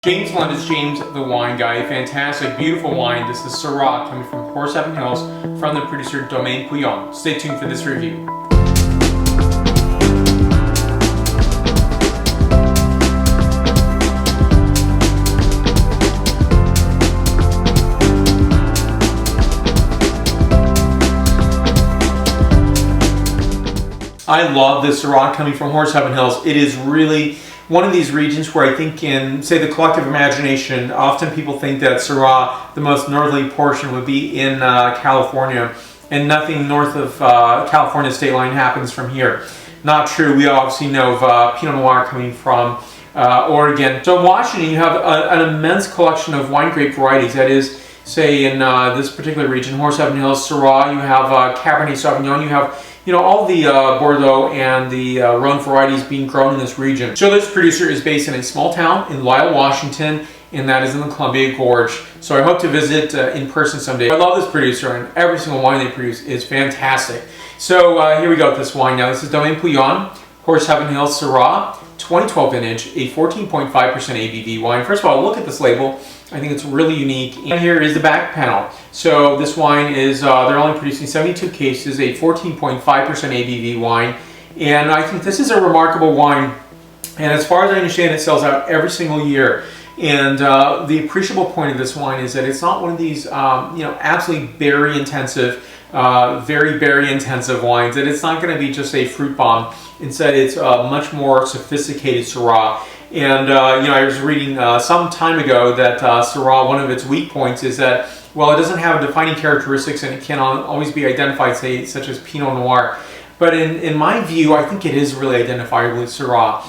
James Lund is James the Wine Guy. Fantastic, beautiful wine. This is Syrah coming from Horse Heaven Hills from the producer Domaine Pouillon. Stay tuned for this review. I love this Syrah coming from Horse Heaven Hills. It is really one of these regions where I think in, say, the collective imagination, often people think that Syrah, the most northerly portion, would be in California, and nothing north of California state line happens from here. Not true. We obviously know of Pinot Noir coming from Oregon. So in Washington, you have an immense collection of wine grape varieties. That is, say, in this particular region, Horse Heaven Hills, Syrah, you have Cabernet Sauvignon, you have all the Bordeaux and the Rhone varieties being grown in this region. So this producer is based in a small town in Lyle, Washington, and that is in the Columbia Gorge. So I hope to visit in person someday. I love this producer, and every single wine they produce is fantastic. So here we go with this wine now. This is Domaine Pouillon, Horse Heaven Hills Syrah, 2012 vintage, a 14.5% ABV wine. First of all, look at this label. I think it's really unique. And here is the back panel. So this wine is, they're only producing 72 cases, a 14.5% ABV wine. And I think this is a remarkable wine. And as far as I understand, it sells out every single year. And the appreciable point of this wine is that it's not one of these, absolutely berry intensive, very berry intensive wines. That it's not going to be just a fruit bomb. Instead, it's a much more sophisticated Syrah. And I was reading some time ago that Syrah, one of its weak points is that, well, it doesn't have defining characteristics and it cannot always be identified, say, such as Pinot Noir. But in my view, I think it is really identifiable with Syrah.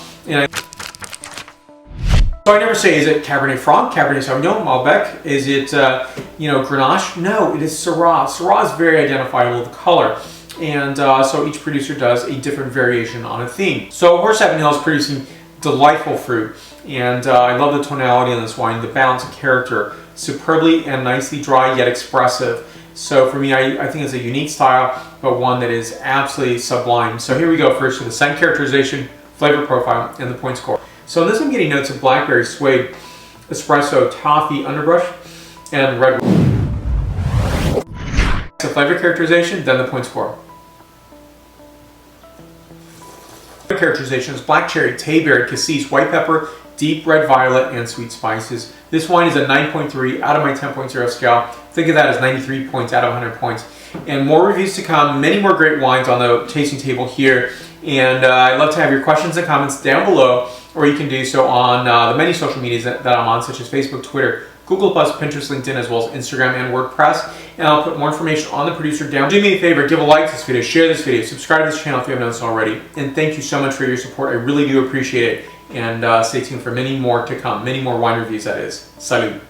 So I never say, is it Cabernet Franc, Cabernet Sauvignon, Malbec? Is it, Grenache? No, it is Syrah. Syrah is very identifiable with the color. And so each producer does a different variation on a theme. So Horse Heaven Hills is producing delightful fruit, and I love the tonality on this wine, the balance of character, superbly and nicely dry yet expressive. So for me, I think it's a unique style, but one that is absolutely sublime. So here we go first with the scent characterization, flavor profile, and the point score. So in this I'm getting notes of blackberry, suede, espresso, toffee, underbrush, and redwood. So flavor characterization, then the point score. Characterization is black cherry, tayberry, cassis, white pepper, deep red violet, and sweet spices. This wine is a 9.3 out of my 10.0 scale. Think of that as 93 points out of 100 points. And more reviews to come, many more great wines on the tasting table here. And I'd love to have your questions and comments down below, or you can do so on the many social medias that I'm on, such as Facebook, Twitter, Google+, Pinterest, LinkedIn, as well as Instagram and WordPress. And I'll put more information on the producer down. Do me a favor, give a like to this video, share this video, subscribe to this channel if you haven't done so already. And thank you so much for your support. I really do appreciate it. And stay tuned for many more to come, many more wine reviews, that is. Salut.